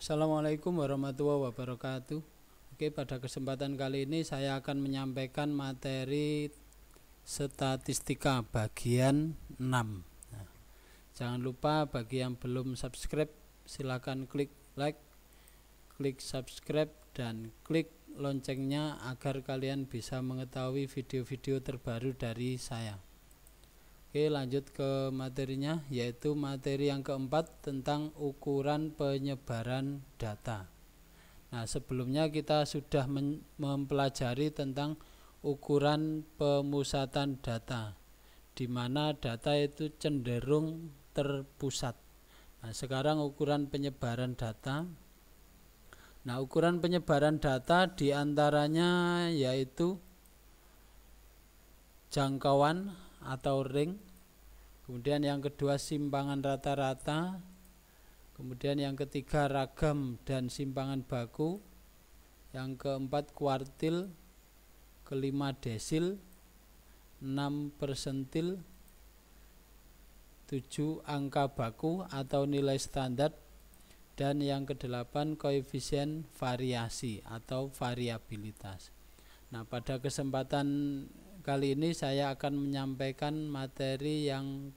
Assalamualaikum warahmatullahi wabarakatuh. Oke, pada kesempatan kali ini saya akan menyampaikan materi statistika bagian 6. Nah, jangan lupa bagi yang belum subscribe silakan klik like, klik subscribe dan klik loncengnya agar kalian bisa mengetahui video-video terbaru dari saya. Oke, lanjut ke materinya, yaitu materi yang keempat tentang ukuran penyebaran data. Nah, sebelumnya kita sudah mempelajari tentang ukuran pemusatan data, di mana data itu cenderung terpusat. Nah, sekarang ukuran penyebaran data. Nah, ukuran penyebaran data diantaranya yaitu jangkauan atau ring, kemudian yang kedua simpangan rata-rata, kemudian yang ketiga ragam dan simpangan baku, yang keempat kuartil, kelima desil, 6 persentil, 7 angka baku atau nilai standar, dan yang kedelapan koefisien variasi atau variabilitas. Nah, pada kesempatan kali ini saya akan menyampaikan materi yang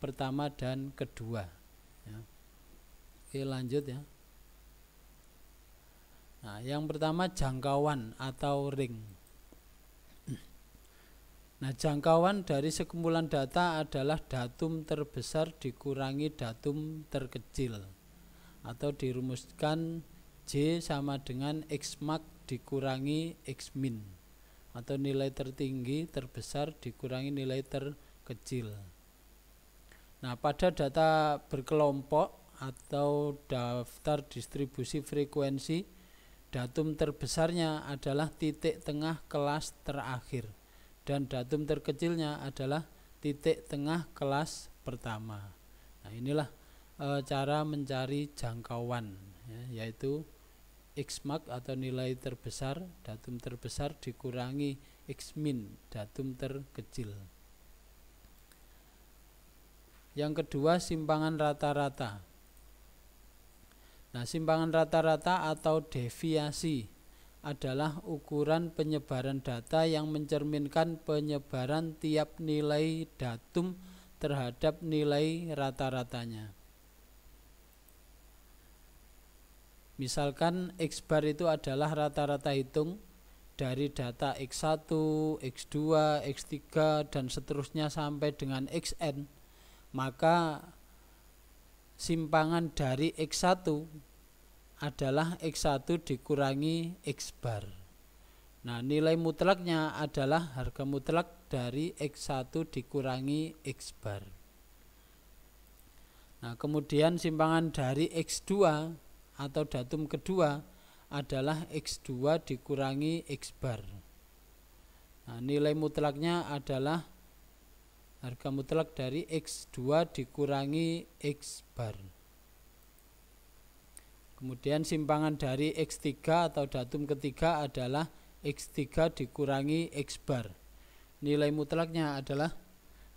pertama dan kedua ya. Oke, lanjut ya. Nah, yang pertama jangkauan atau ring. Nah, jangkauan dari sekumpulan data adalah datum terbesar dikurangi datum terkecil, atau dirumuskan J sama dengan X max dikurangi X min, atau nilai tertinggi terbesar dikurangi nilai terkecil. Nah, pada data berkelompok atau daftar distribusi frekuensi, datum terbesarnya adalah titik tengah kelas terakhir dan datum terkecilnya adalah titik tengah kelas pertama. Nah, inilah cara mencari jangkauan ya, yaitu X max atau nilai terbesar, datum terbesar dikurangi X min, datum terkecil. Yang kedua simpangan rata-rata. Nah, simpangan rata-rata atau deviasi adalah ukuran penyebaran data yang mencerminkan penyebaran tiap nilai datum terhadap nilai rata-ratanya. Misalkan X bar itu adalah rata-rata hitung dari data X1, X2, X3 dan seterusnya sampai dengan Xn, maka simpangan dari X1 adalah X1 dikurangi X bar. Nah, nilai mutlaknya adalah harga mutlak dari X1 dikurangi X bar. Nah, kemudian simpangan dari X2 atau datum kedua adalah X2 dikurangi X bar. Nah, nilai mutlaknya adalah harga mutlak dari X2 dikurangi X bar. Kemudian simpangan dari X3 atau datum ketiga adalah X3 dikurangi X bar. Nilai mutlaknya adalah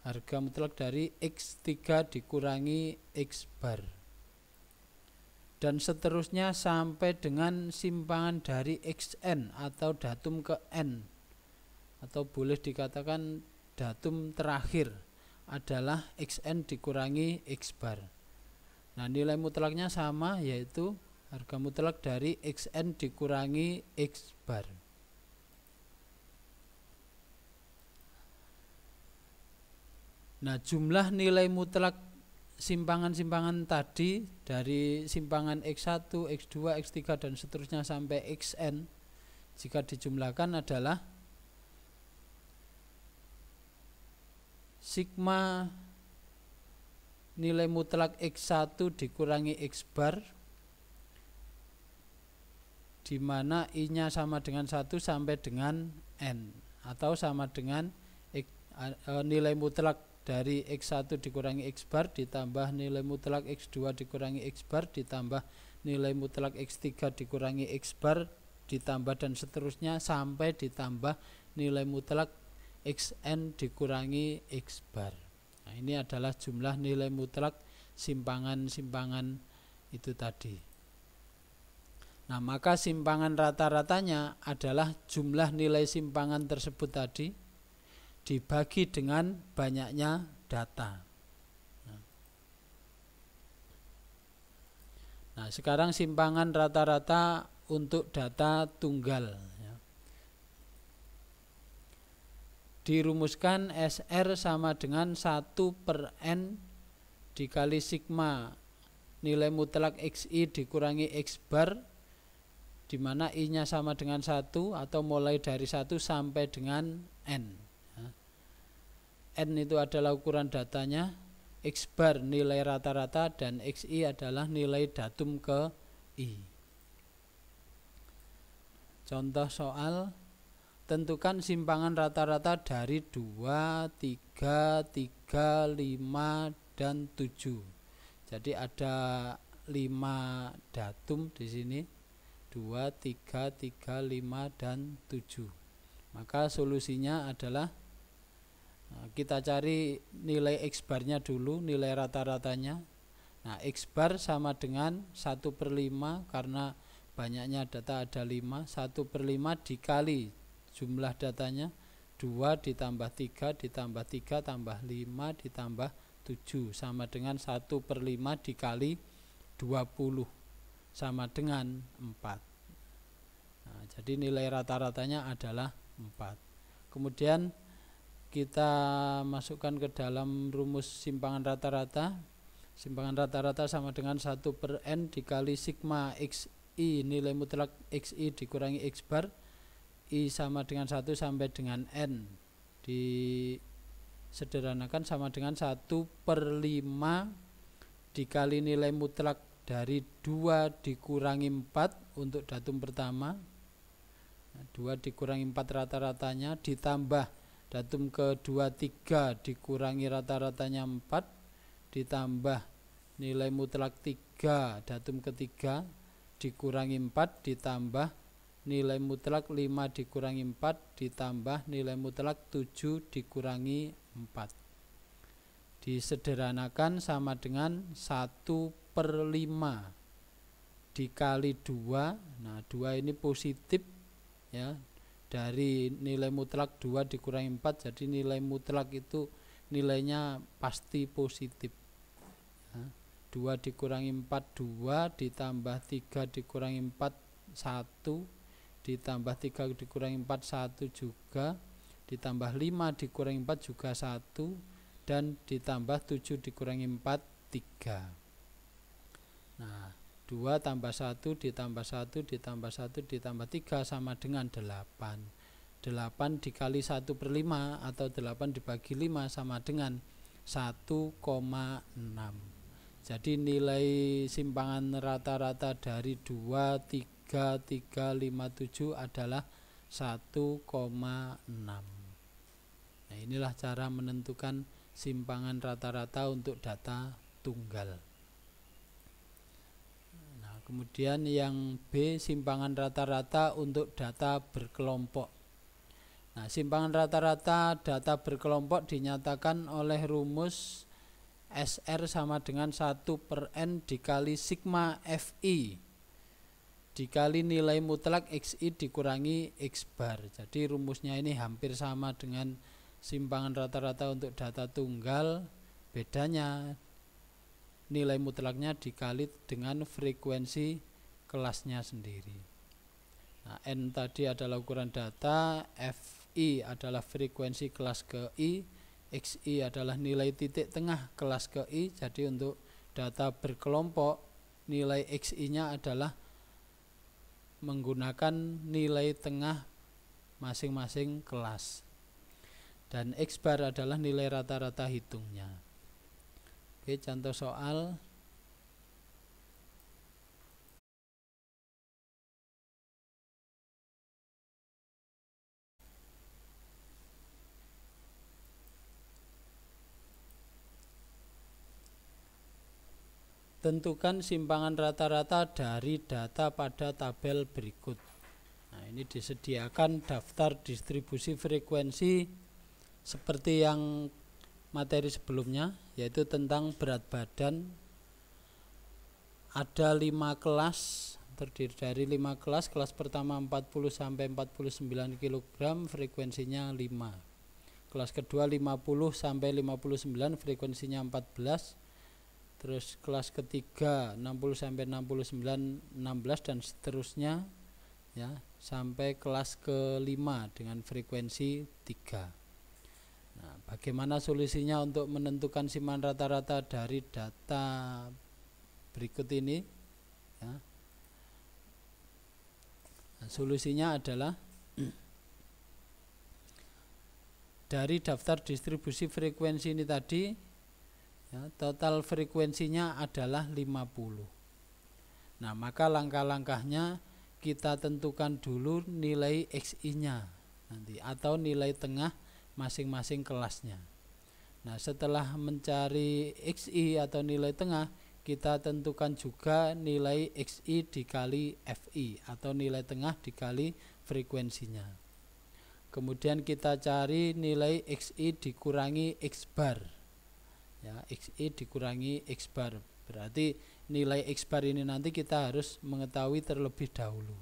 harga mutlak dari X3 dikurangi X bar. Dan seterusnya sampai dengan simpangan dari Xn atau datum ke N, atau boleh dikatakan datum terakhir adalah Xn dikurangi X bar. Nah, nilai mutlaknya sama, yaitu harga mutlak dari Xn dikurangi X bar. Nah, jumlah nilai mutlak simpangan-simpangan tadi dari simpangan X1, X2, X3 dan seterusnya sampai Xn jika dijumlahkan adalah sigma nilai mutlak X1 dikurangi X bar, di mana I-nya sama dengan 1 sampai dengan N, atau sama dengan nilai mutlak dari X1 dikurangi X bar ditambah nilai mutlak X2 dikurangi X bar ditambah nilai mutlak X3 dikurangi X bar ditambah dan seterusnya sampai ditambah nilai mutlak Xn dikurangi X bar. Nah, ini adalah jumlah nilai mutlak simpangan-simpangan itu tadi. Nah, maka simpangan rata-ratanya adalah jumlah nilai simpangan tersebut tadi dibagi dengan banyaknya data. Nah, sekarang simpangan rata-rata untuk data tunggal. Dirumuskan SR sama dengan 1/N dikali sigma nilai mutlak XI dikurangi X bar, di mana I-nya sama dengan 1 atau mulai dari 1 sampai dengan N. N itu adalah ukuran datanya, X bar nilai rata-rata, dan XI adalah nilai datum ke I. Contoh soal, tentukan simpangan rata-rata dari 2, 3, 3, 5, dan 7. Jadi ada 5 datum di sini. 2, 3, 3, 5, dan 7. Maka solusinya adalah kita cari nilai X barnya dulu, nilai rata-ratanya. Nah, X bar sama dengan 1/5 karena banyaknya data ada 5. 1/5 dikali jumlah datanya 2 ditambah 3 ditambah 3 tambah 5 ditambah 7 sama dengan 1/5 dikali 20 sama dengan 4. Nah, jadi nilai rata-ratanya adalah 4. Kemudian kita masukkan ke dalam rumus simpangan rata-rata. Simpangan rata-rata sama dengan 1/N dikali sigma XI nilai mutlak XI dikurangi X bar. I sama dengan 1 sampai dengan N disederhanakan sama dengan 1/5 dikali nilai mutlak dari 2 dikurangi 4 untuk datum pertama. 2 dikurangi 4 rata-ratanya ditambah datum kedua 3 dikurangi rata-ratanya 4 ditambah nilai mutlak 3 datum ketiga dikurangi 4 ditambah nilai mutlak 5 dikurangi 4 ditambah nilai mutlak 7 dikurangi 4. Disederhanakan sama dengan 1/5 dikali 2. Nah, 2 ini positif ya. Dari nilai mutlak 2 dikurangi 4, jadi nilai mutlak itu nilainya pasti positif. 2 dikurangi 4 2 ditambah 3 dikurangi 4 1 ditambah 3 dikurangi 4 1 juga, ditambah 5 dikurangi 4 juga 1, dan ditambah 7 dikurangi 4 3. Nah, 2 tambah 1 ditambah 1 ditambah 1 ditambah 3 sama dengan 8. 8 dikali 1/5 atau 8 dibagi 5 sama dengan 1,6. Jadi nilai simpangan rata-rata dari 2, 3, 3, 5, 7 adalah 1,6. Nah, inilah cara menentukan simpangan rata-rata untuk data tunggal. Nah, kemudian yang B, simpangan rata-rata untuk data berkelompok. Nah, simpangan rata-rata data berkelompok dinyatakan oleh rumus SR sama dengan 1/N dikali sigma FI dikali nilai mutlak XI dikurangi X bar. Jadi rumusnya ini hampir sama dengan simpangan rata-rata untuk data tunggal. Bedanya nilai mutlaknya dikali dengan frekuensi kelasnya sendiri. Nah, N tadi adalah ukuran data, FI adalah frekuensi kelas ke I, XI adalah nilai titik tengah kelas ke I. Jadi untuk data berkelompok nilai XI-nya adalah menggunakan nilai tengah masing-masing kelas, dan X bar adalah nilai rata-rata hitungnya. Oke, contoh soal. Tentukan simpangan rata-rata dari data pada tabel berikut. Nah, ini disediakan daftar distribusi frekuensi seperti yang materi sebelumnya, yaitu tentang berat badan. Ada 5 kelas terdiri dari 5 kelas. Kelas pertama 40 sampai 49 kg, frekuensinya 5. Kelas kedua 50 sampai 59, frekuensinya 14. Terus kelas ketiga 60 sampai 69 16 dan seterusnya ya, sampai kelas kelima dengan frekuensi 3. Nah, bagaimana solusinya untuk menentukan siman rata-rata dari data berikut ini ya? Nah, solusinya adalah dari daftar distribusi frekuensi ini tadi ya, total frekuensinya adalah 50. Nah, maka langkah-langkahnya kita tentukan dulu nilai XI-nya nanti atau nilai tengah masing-masing kelasnya. Nah, setelah mencari XI atau nilai tengah, kita tentukan juga nilai XI dikali FI atau nilai tengah dikali frekuensinya. Kemudian kita cari nilai XI dikurangi X bar. Ya, XI dikurangi X bar. Berarti nilai X bar ini nanti kita harus mengetahui terlebih dahulu.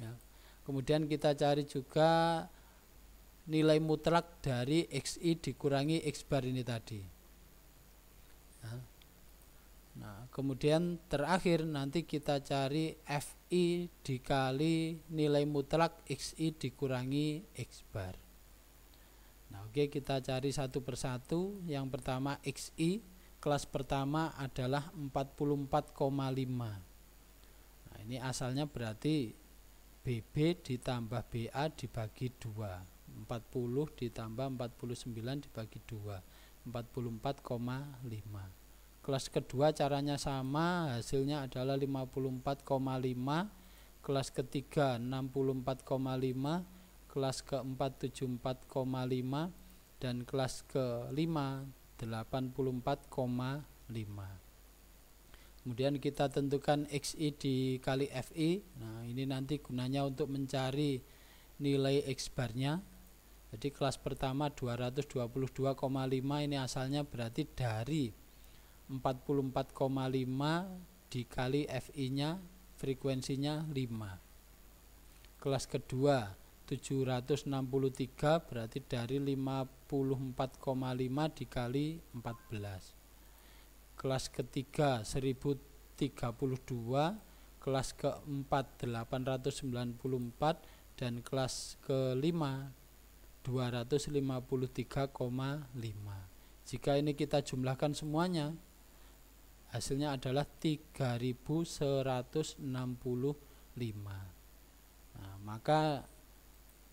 Ya. Kemudian kita cari juga nilai mutlak dari XI dikurangi X bar ini tadi. Nah, kemudian terakhir nanti kita cari FI dikali nilai mutlak XI dikurangi X bar. Nah, oke, kita cari satu persatu. Yang pertama XI, kelas pertama adalah 44,5. Nah, ini asalnya berarti BB ditambah BA dibagi 2. 40 ditambah 49 dibagi 2, 44,5. Kelas kedua caranya sama, hasilnya adalah 54,5. Kelas ketiga 64,5, kelas keempat 74,5, dan kelas kelima 84,5. Kemudian kita tentukan XI dikali FI. Nah, ini nanti gunanya untuk mencari nilai X barnya. Jadi kelas pertama 222,5, ini asalnya berarti dari 44,5 dikali FI-nya, frekuensinya 5. Kelas kedua 763 berarti dari 54,5 dikali 14. Kelas ketiga 1032, kelas keempat 894, dan kelas kelima 253,5. Jika ini kita jumlahkan semuanya, hasilnya adalah 3165. Nah, maka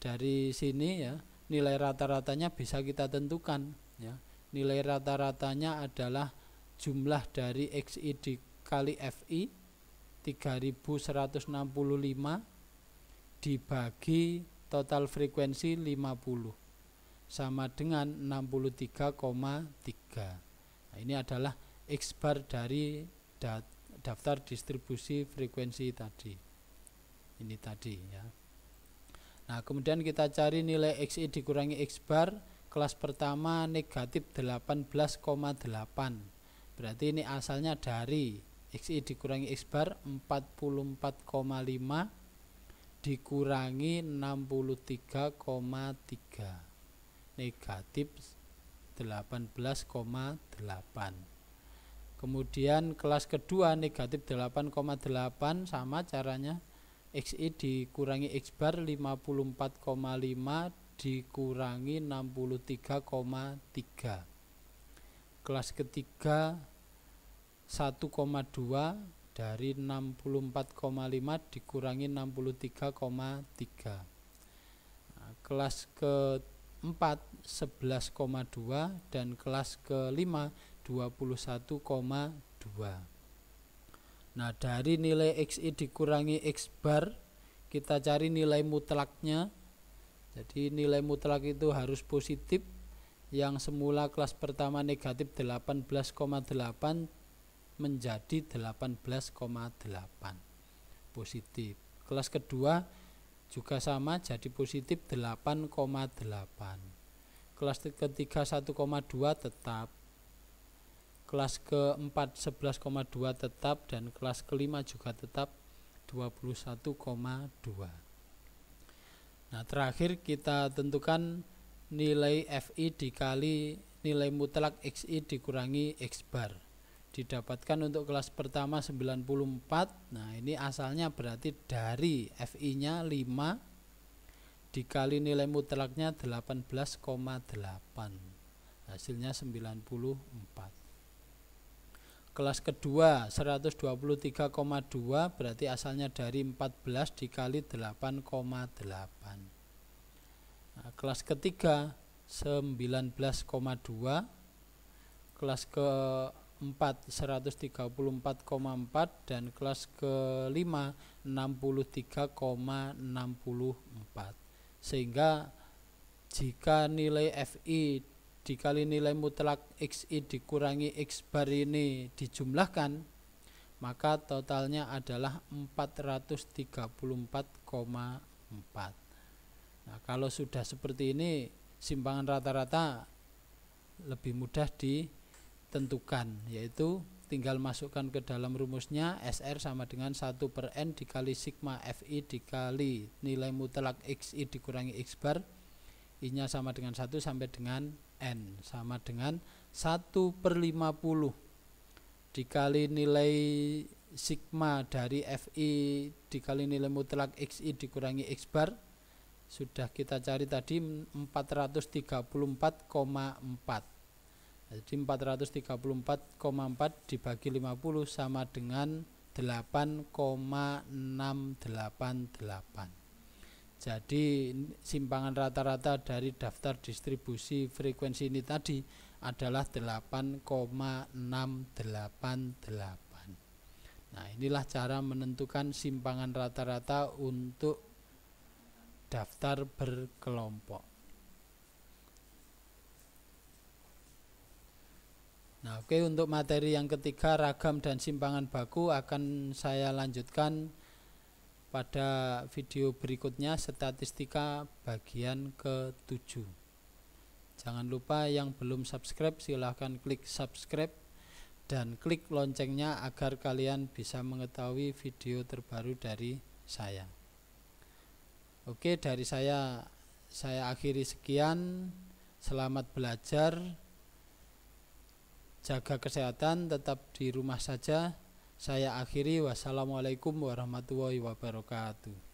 dari sini ya, nilai rata-ratanya bisa kita tentukan ya. Nilai rata-ratanya adalah jumlah dari XI dikali FI 3165 dibagi total frekuensi 50 sama dengan 63,3. Nah, ini adalah X bar dari daftar distribusi frekuensi tadi. Ini tadi ya. Nah, kemudian kita cari nilai XI dikurangi X bar. Kelas pertama negatif 18,8. Berarti ini asalnya dari XI dikurangi X bar 44,5 dikurangi 63,3, negatif 18,8. Kemudian kelas kedua negatif 8,8, sama caranya XI dikurangi X bar 54,5 dikurangi 63,3. Kelas ketiga 1,2 dari 64,5 dikurangi 63,3. Nah, kelas keempat 11,2 dan kelas kelima 21,2. Nah, dari nilai XI dikurangi X bar kita cari nilai mutlaknya. Jadi nilai mutlak itu harus positif. Yang semula kelas pertama negatif 18,8 menjadi 18,8 positif. Kelas kedua juga sama, jadi positif 8,8. Kelas ketiga 1,2 tetap. Kelas keempat 11,2 tetap, dan kelas kelima juga tetap. 21,2. Nah, terakhir kita tentukan nilai FI dikali nilai mutlak XI dikurangi X bar. Didapatkan untuk kelas pertama 94. Nah, ini asalnya berarti dari FI-nya 5 dikali nilai mutlaknya 18,8. Hasilnya 94. Kelas kedua 123,2 berarti asalnya dari 14 dikali 8,8. Nah, kelas ketiga 19,2. Kelas keempat 134,4 dan kelas kelima 63,64. Sehingga jika nilai FI dikali nilai mutlak XI dikurangi X bar ini dijumlahkan, maka totalnya adalah 434,4. Nah, kalau sudah seperti ini, simpangan rata-rata lebih mudah ditentukan, yaitu tinggal masukkan ke dalam rumusnya SR sama dengan 1/N dikali sigma FI dikali nilai mutlak XI dikurangi X bar, I-nya sama dengan 1 sampai dengan N, sama dengan 1/50 dikali nilai sigma dari FI dikali nilai mutlak XI dikurangi X bar. Sudah kita cari tadi 434,4. Jadi 434,4 dibagi 50 sama dengan 8,688. Jadi simpangan rata-rata dari daftar distribusi frekuensi ini tadi adalah 8,688. Nah, inilah cara menentukan simpangan rata-rata untuk daftar berkelompok. Nah, oke, untuk materi yang ketiga, ragam dan simpangan baku, akan saya lanjutkan pada video berikutnya, statistika bagian ke-7. Jangan lupa yang belum subscribe silahkan klik subscribe dan klik loncengnya agar kalian bisa mengetahui video terbaru dari saya. Oke, dari saya akhiri sekian. Selamat belajar, jaga kesehatan, tetap di rumah saja. Saya akhiri, wassalamualaikum warahmatullahi wabarakatuh.